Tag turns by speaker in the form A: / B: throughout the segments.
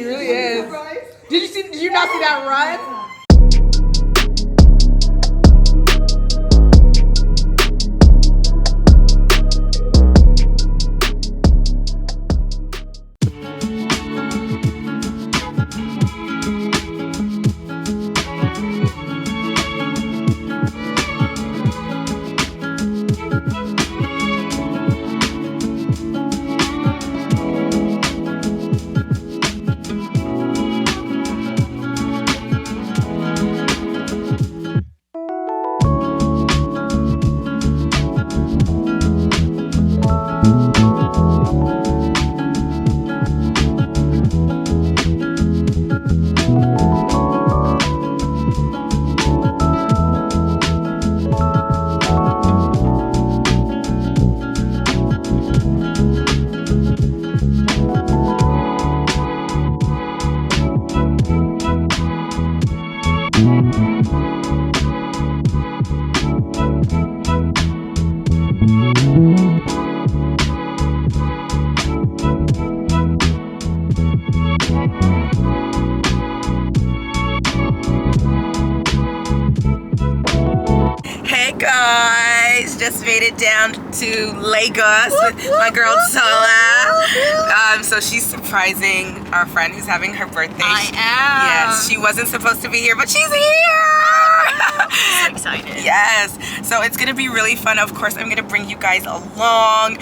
A: He really is. Did you not see that run? Just made it down to Lagos with my girl Tola. So she's surprising our friend who's having her birthday.
B: I am.
A: Yes, she wasn't supposed to be here, but she's here.
B: So excited.
A: Yes, so it's gonna be really fun. Of course, I'm gonna bring you guys along.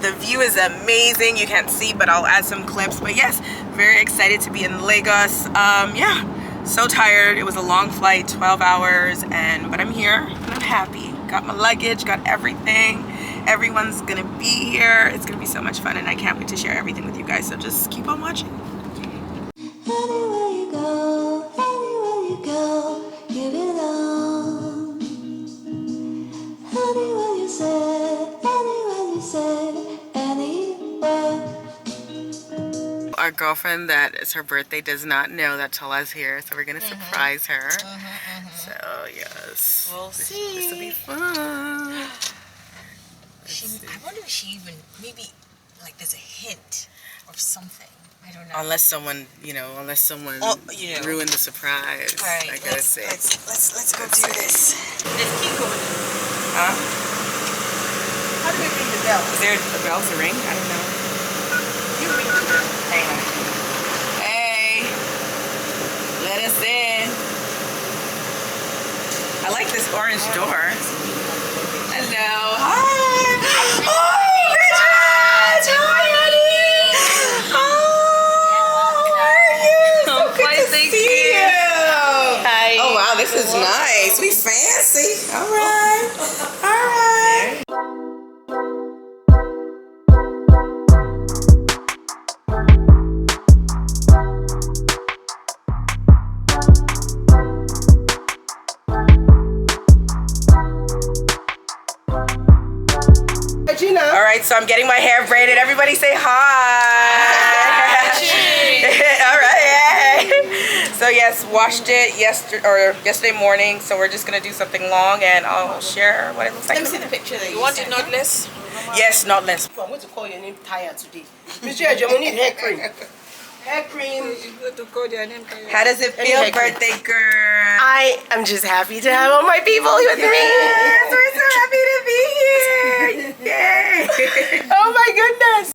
A: The view is amazing. You can't see, but I'll add some clips. But yes, very excited to be in Lagos. Yeah, so tired. It was a long flight, 12 hours, but I'm here and I'm happy. Got my luggage, got everything. Everyone's gonna be here. It's gonna be so much fun, and I can't wait to share everything with you guys. So just keep on watching.
C: Anywhere you go, give it on. Anywhere you say, anywhere.
A: Our girlfriend that it's her birthday does not know that Tola's here, so we're gonna surprise her. So yes,
B: We'll see.
A: This will be fun.
B: I wonder if she even, maybe, like there's a hint or something. I don't know.
A: Unless someone, ruined the surprise.
B: Right.
A: I gotta say.
B: Let's go do this. There's key going.
A: Huh?
B: How do we ring the bell?
A: Is there a bell to ring? I don't know.
B: You ring the bell.
A: Hang on. Hey, let us in. I like this orange door. Hello. Hi. Oh, Bridget! Hi, honey. Oh, how are you? So good to see you.
B: Hi.
A: Oh, wow, this is nice. We fancy. All right. All right. All right, so I'm getting my hair braided. Everybody say hi. All right. So yes, washed it yesterday morning. So we're just gonna do something long, and I'll share what it looks like.
B: Let me see the picture that you want it knotless?
A: Yes, knotless.
D: I'm going to call your name Taya today. Mr. Ejemo need hair cream. Hair cream.
A: How does it feel, birthday girl?
D: I am just happy to have all my people with me.
A: Yes, we're so happy to be here. Yay!
D: Oh my goodness.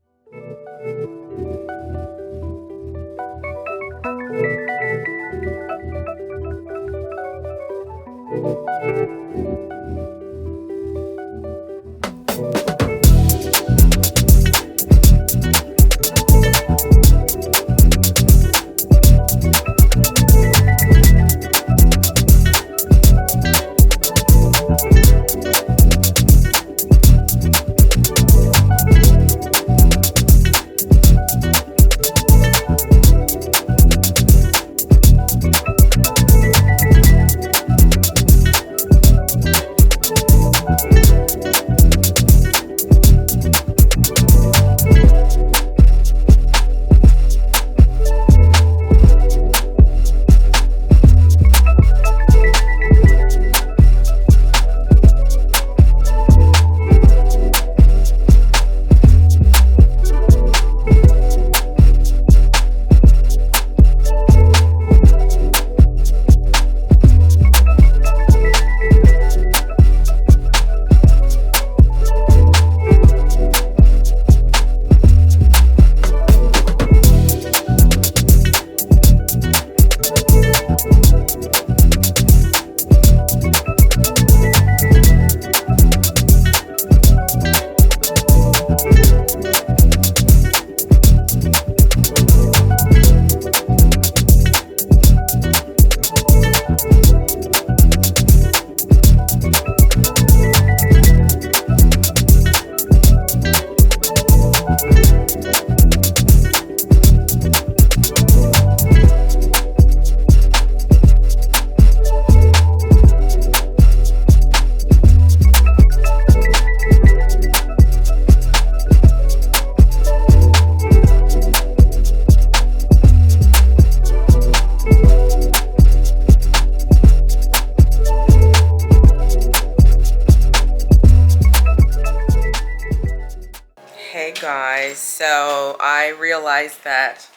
A: So I realized that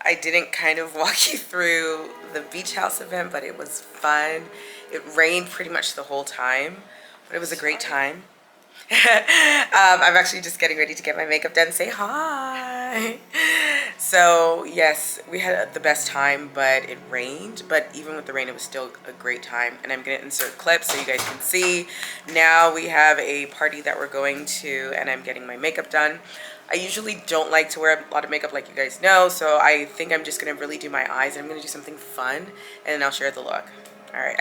A: I didn't kind of walk you through the beach house event, but it was fun. It rained pretty much the whole time, but it was a great time. I'm actually just getting ready to get my makeup done. Say hi. So yes, we had the best time, but it rained. But even with the rain, it was still a great time. And I'm gonna insert clips so you guys can see. Now we have a party that we're going to, and I'm getting my makeup done. I usually don't like to wear a lot of makeup, like you guys know, so I think I'm just gonna really do my eyes, and I'm gonna do something fun, and then I'll share the look. All right,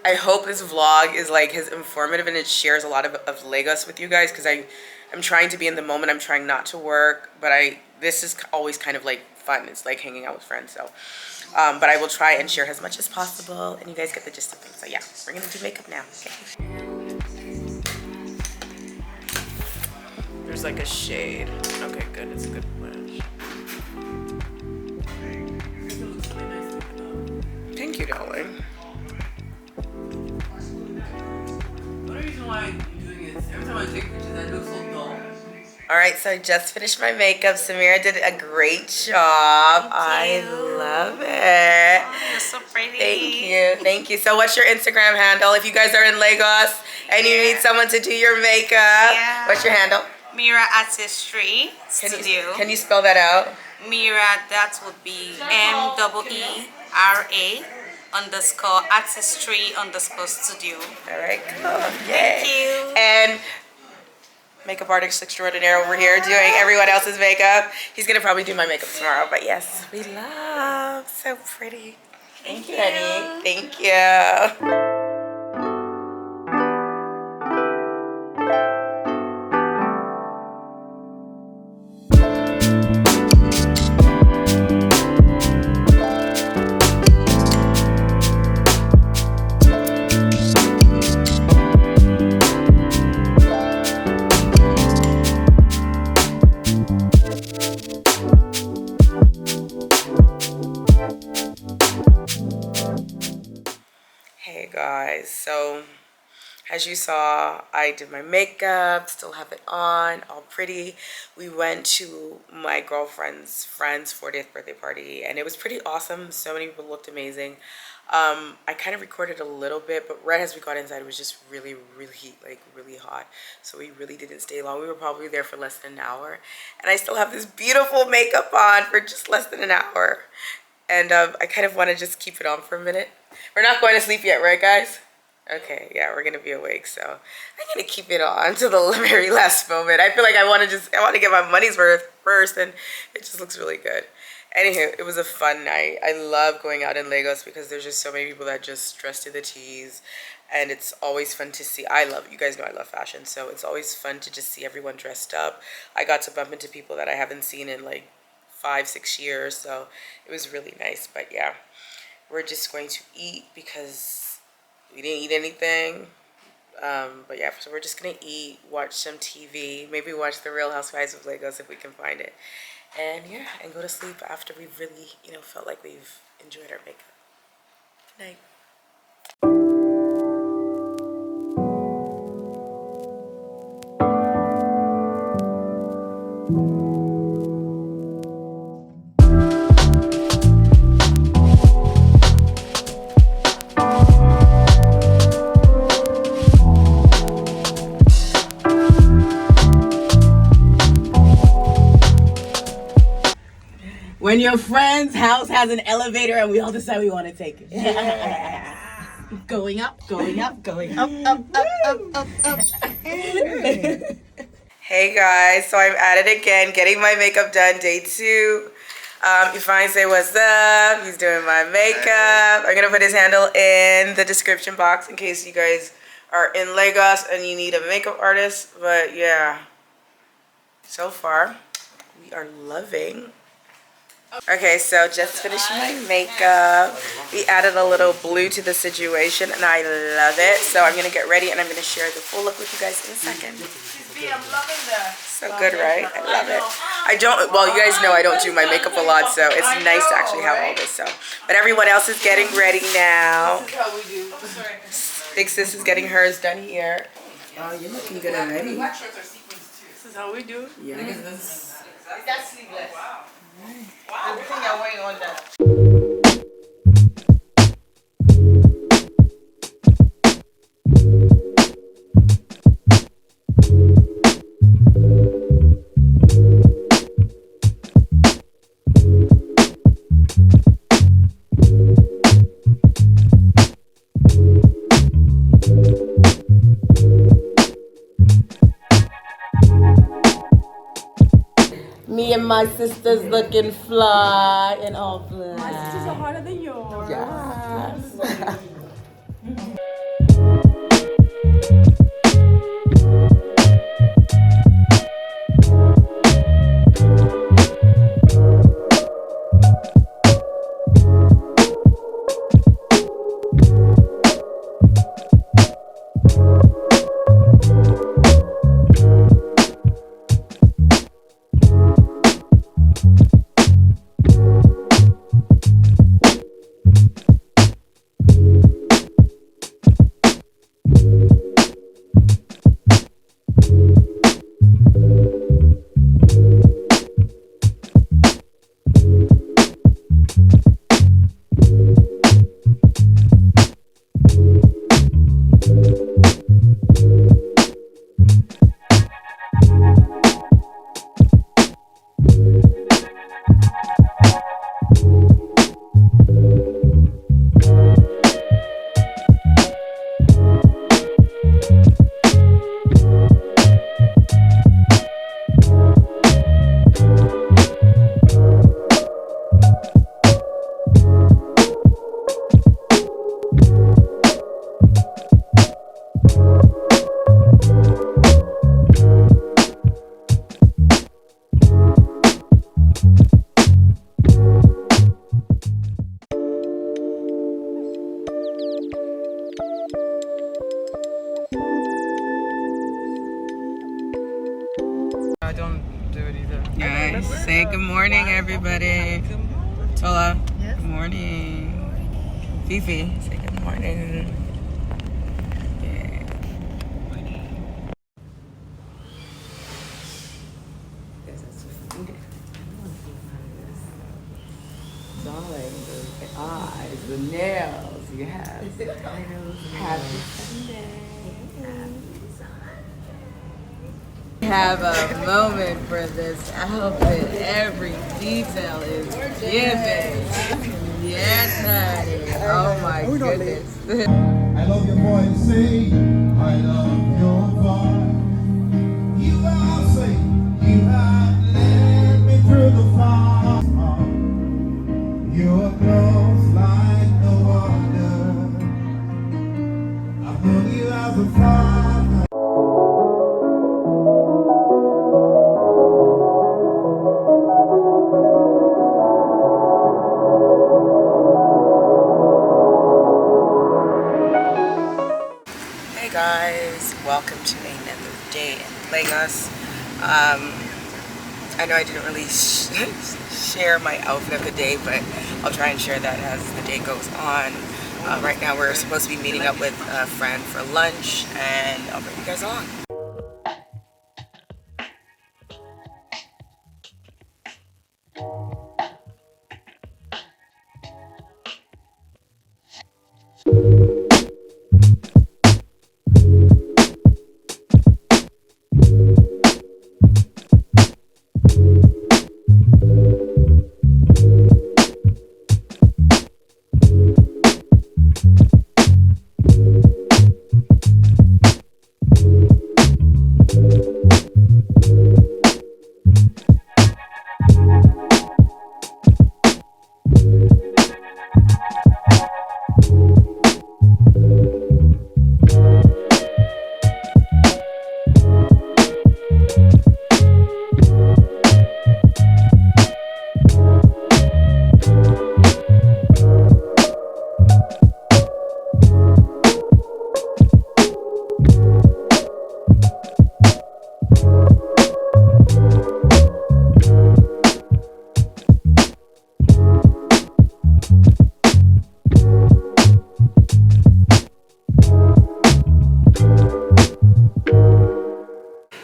A: I hope this vlog is like as informative and it shares a lot of Lagos with you guys, because I'm trying to be in the moment. I'm trying not to work, but this is always kind of like fun. It's like hanging out with friends. So but I will try and share as much as possible, and you guys get the gist of things. So yeah, we're gonna do makeup now. Okay. There's like a shade. Okay, good. It's a good blush. Thank you, darling. All right, so I just finished my makeup. Samira did a great job. I love it.
B: Oh, you're so pretty.
A: Thank you. Thank you. So what's your Instagram handle? If you guys are in Lagos and you need someone to do your makeup, what's your handle?
B: Mira Artistry Studio.
A: Can you spell that out?
B: Mira, that would be MEERA_artistry_studio.
A: All right, cool. Yay.
B: Thank you.
A: And makeup artist extraordinaire over here doing everyone else's makeup. He's gonna probably do my makeup tomorrow, but yes, we love. So pretty. Thank you, honey. Thank you. Hey guys, so as you saw, I did my makeup, still have it on, all pretty. We went to my girlfriend's friend's 40th birthday party, and it was pretty awesome. So many people looked amazing. I kind of recorded a little bit, but right as we got inside, it was just really hot. So we really didn't stay long. We were probably there for less than an hour, and I still have this beautiful makeup on for just less than an hour. And I kind of want to just keep it on for a minute. We're not going to sleep yet, right guys? Okay, yeah, we're gonna be awake, so I'm gonna keep it on to the very last moment. I feel like I want to get my money's worth first, and it just looks really good. Anywho, it was a fun night. I love going out in Lagos because there's just so many people that just dress to the T's, and it's always fun to see. You guys know I love fashion, so it's always fun to just see everyone dressed up. I got to bump into people that I haven't seen in like 5-6 years, so it was really nice. But yeah, we're just going to eat because we didn't eat anything. But yeah, so we're just gonna eat, watch some TV, maybe watch The Real Housewives of Lagos if we can find it, and yeah, and go to sleep after we've really, felt like we've enjoyed our makeup. Good night.
E: When your friend's house has an elevator and we all decide we want to take it. Going up, going up, going up, up.
A: Hey guys, so I'm at it again, getting my makeup done, day 2. Ifeanyi say what's up. He's doing my makeup. I'm gonna put his handle in the description box in case you guys are in Lagos and you need a makeup artist. But yeah, so far we are loving. Okay, so just finished my makeup. We added a little blue to the situation and I love it. So I'm gonna get ready and I'm gonna share the full look with you guys in a second.
D: I'm loving that.
A: So good, right? I love it. Well, you guys know I don't do my makeup a lot, so it's nice to actually have all this. But everyone else is getting ready now.
D: This is how we do.
A: Big sis is getting hers done here. Oh, you're looking good already.
D: This is how we do.
A: Yes.
D: Is that sleeveless? Wow. Everything you're wearing on that.
E: Me and my sisters looking fly in all black.
F: My sisters are harder than yours.
E: Yes.
D: I don't do it either.
A: Yeah, say good morning, everybody. Tola, good morning. Fifi, say good morning. Yeah.
E: Darling, the eyes, the nails, yes. Happy Sunday. Have a moment for this outfit. Every detail is given. Yes, honey. Oh my goodness.
G: I love your voice, say, I love your voice. You are saying, you have led me through the fire. You're close like no other. I've known you as a father.
A: Hey guys, welcome to another day in Lagos. I know I didn't really share my outfit of the day, but I'll try and share that as the day goes on. Right now we're supposed to be meeting up with a friend for lunch, and I'll bring you guys along.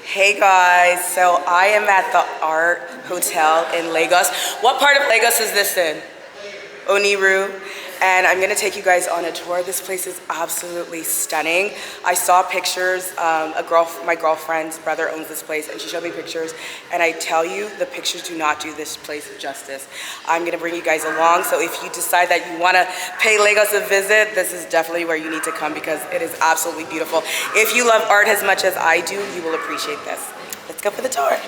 A: Hey guys, guys, so I am at the Art Hotel in Lagos. What part of Lagos is this in? Oniru. And I'm gonna take you guys on a tour. This place is absolutely stunning. I saw pictures, my girlfriend's brother owns this place and she showed me pictures, and I tell you, the pictures do not do this place justice. I'm gonna bring you guys along, so if you decide that you wanna pay Lagos a visit, this is definitely where you need to come because it is absolutely beautiful. If you love art as much as I do, you will appreciate this. Let's go for the tour.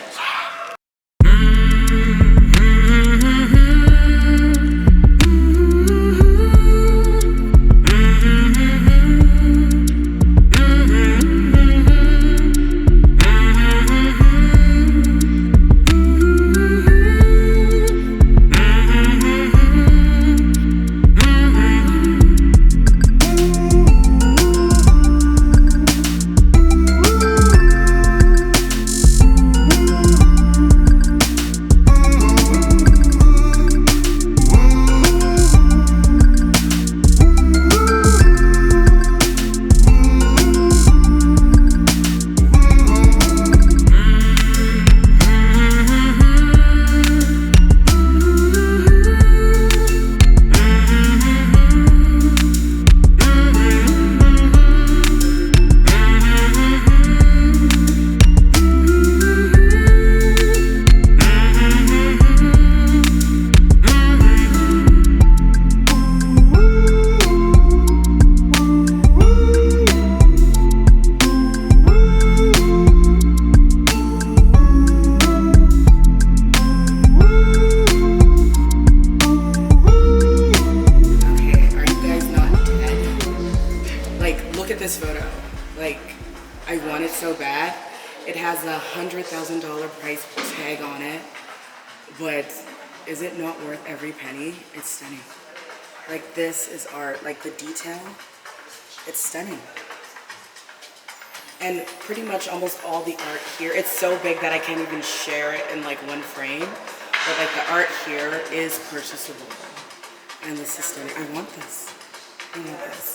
A: This photo, like, I want it so bad. It has a $100,000 price tag on it, but is it not worth every penny? It's stunning. Like, this is art. Like, the detail, it's stunning. And pretty much almost all the art here, it's so big that I can't even share it in like one frame, but like the art here is purchasable. And this is stunning. I want this. I want this.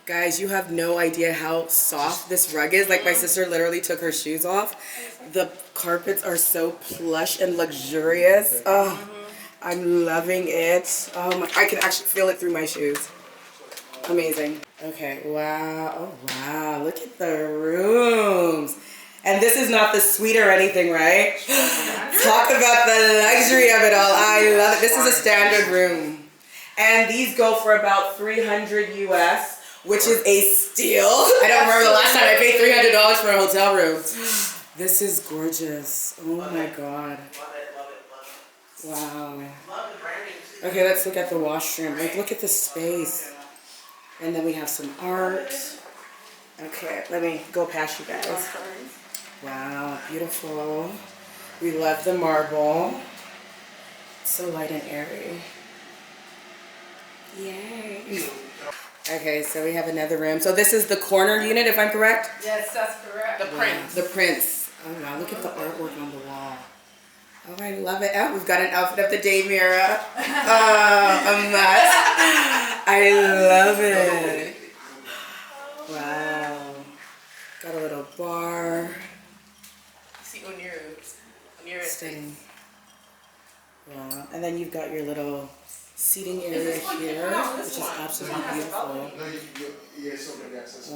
A: Guys, you have no idea how soft this rug is. Like, my sister literally took her shoes off. The carpets are so plush and luxurious. Oh, I'm loving it. I can actually feel it through my shoes. Amazing. Okay, wow. Oh, wow. Look at the rooms. And this is not the suite or anything, right? Talk about the luxury of it all. I love it. This is a standard room. And these go for about $300 US. Which is a steal. I don't remember the last time I paid $300 for a hotel room. This is gorgeous. Oh my god. Wow. Okay, let's look at the washroom. Like, look at the space. And then we have some art. Okay, let me go past you guys. Wow, beautiful. We love the marble. So light and airy. Yay. Okay, so we have another room. So this is the corner unit, if I'm correct?
D: Yes, that's correct. The Prince.
A: The Prince. Oh wow, look at the artwork on the wall. Oh, I love it. Oh, we've got an outfit of the day mirror. Oh, a must. I love it. Wow. Got a little bar.
D: See Oniru.
A: Stunning. Wow. And then you've got your little seating area here, which is absolutely beautiful. Oh,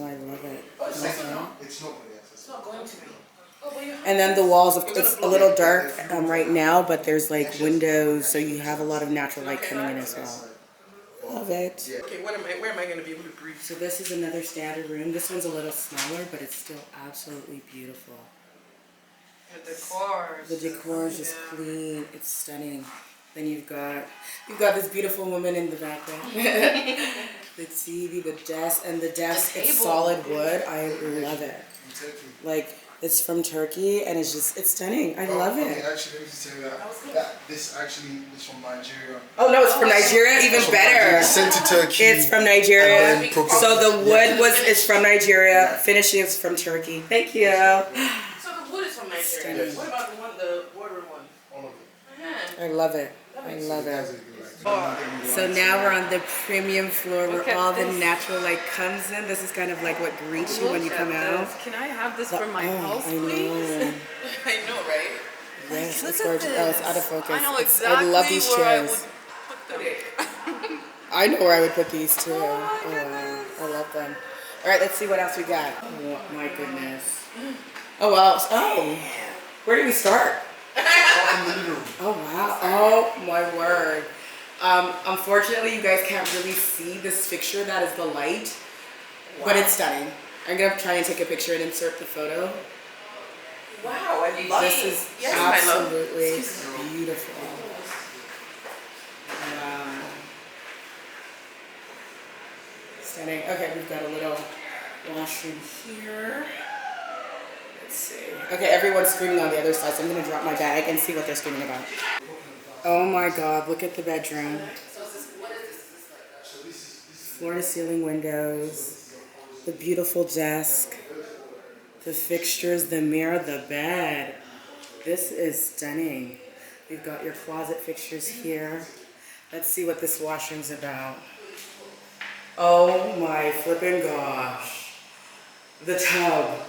A: I love it.
D: It's not going to be.
A: And then the walls, it's a little dark right now, but there's like windows, so you have a lot of natural light coming in as well. Love it.
D: Okay, where am I going to be able to breathe?
A: So this is another standard room. This one's a little smaller, but it's still absolutely beautiful.
D: The decor.
A: The decor is just clean. It's stunning. Then you've got this beautiful woman in the background. The TV, the desk, and the desk, it's solid wood. I love it. Like, it's from Turkey, and it's stunning. I love it.
G: Actually, let me just tell you that this actually is from Nigeria.
A: Oh no, it's from Nigeria, even better.
G: It's sent to Turkey.
A: It's from Nigeria.
G: And then
A: So the wood is from Nigeria. Finishing is from Turkey. Thank you.
E: So the wood is from Nigeria. What about the bordering one?
G: all of it.
A: I love it. I love it. So now we're on the premium floor where all the natural light comes in. This is kind of like what greets you when you come out.
F: Can I have this for my house,
A: I
F: please?
A: know.
E: I know, right?
A: Yes,
F: Look
A: it's
F: at
A: gorgeous.
F: this.
A: Oh, it's out of focus.
F: I know
A: I
F: exactly
A: love these
F: where I
A: chairs.
F: would put them.
A: I know where I would put these too. Oh, wow. I love them. All right, let's see what else we got. Oh my goodness. Oh wow. Oh, where do we start? Oh wow. Oh my word. Unfortunately, you guys can't really see this fixture. That is the light, but it's stunning. I'm gonna try and take a picture and insert the photo.
E: Wow, I love
A: This
E: it.
A: is
E: Yes, my love.
A: absolutely beautiful. Wow. Stunning. Okay, we've got a little washroom here. Let's see. Okay, everyone's screaming on the other side, so I'm gonna drop my bag and see what they're screaming about. Oh my God, look at the bedroom. Floor to ceiling windows, the beautiful desk, the fixtures, the mirror, the bed. This is stunning. We've got your closet fixtures here. Let's see what this washroom's about. Oh my flippin' gosh. The tub.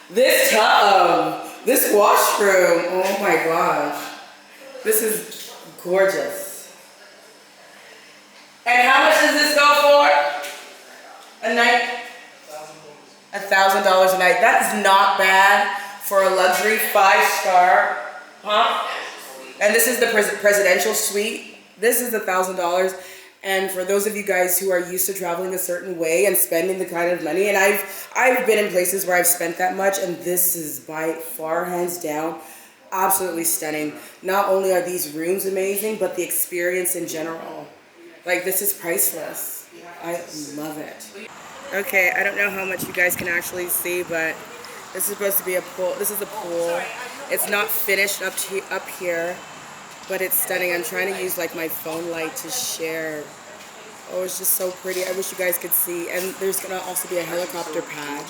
A: This tub. This washroom. Oh my gosh. This is gorgeous. And how much does this go for? A night? $1,000 a night. That is not bad for a luxury 5-star. Huh? And this is the presidential suite. This is $1,000. And for those of you guys who are used to traveling a certain way and spending the kind of money, and I've been in places where I've spent that much, and this is by far, hands down, absolutely stunning. Not only are these rooms amazing, but the experience in general. Like, this is priceless. I love it. Okay, I don't know how much you guys can actually see, but this is supposed to be a pool. This is a pool. It's not finished up here, but it's stunning. I'm trying to use like my phone light to share. Oh, it's just so pretty. I wish you guys could see. And there's gonna also be a helicopter pad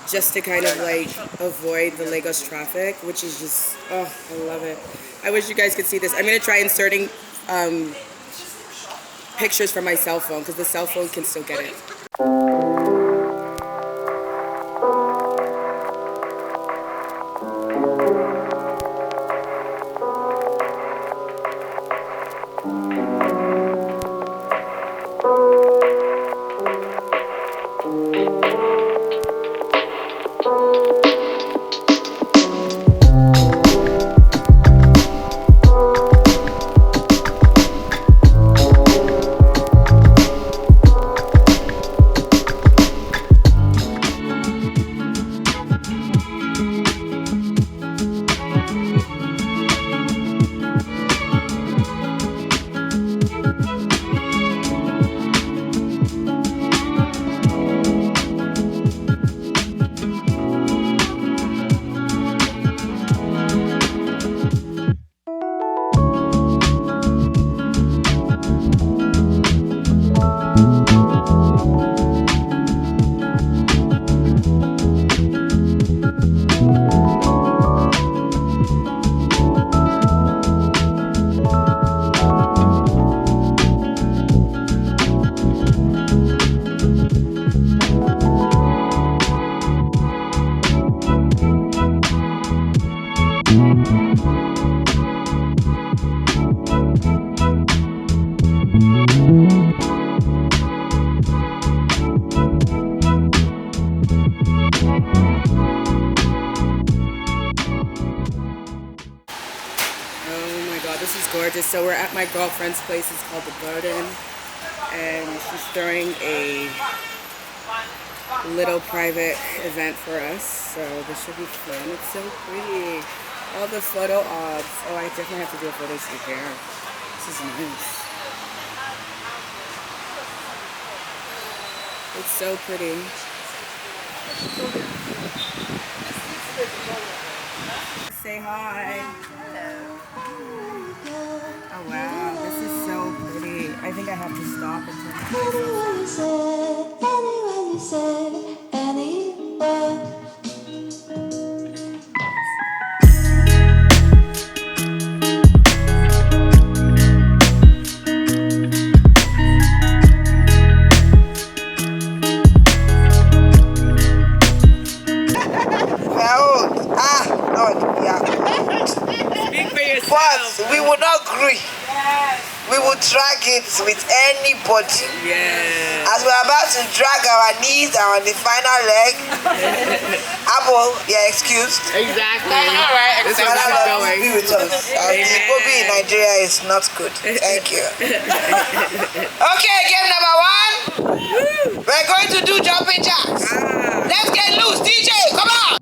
A: just to kind of like avoid the Lagos traffic, which is just, oh, I love it. I wish you guys could see this. I'm gonna try inserting pictures from my cell phone because the cell phone can still get it. So we're at my girlfriend's place. It's called The Garden, and she's throwing a little private event for us, so this should be fun. It's so pretty. All the photo ops. Oh, I definitely have to do a photo shoot here.
E: This is nice. It's so pretty. Say hi. Oh wow, this is so pretty. I think I have to stop and turn
C: Anywhere you said, anywhere.
D: But we will not agree. We will drag it with anybody.
E: Yeah.
D: As we're about to drag our knees on the final leg. Apple, yeah, excused.
E: Exactly.
A: All right,
E: This is
D: Father
E: where
D: Lord
E: we're
D: be
E: going.
D: with us. The Bobby in Nigeria is not good. Thank you. Okay, game number 1. We're going to do jumping jacks. Let's get loose. DJ, come on.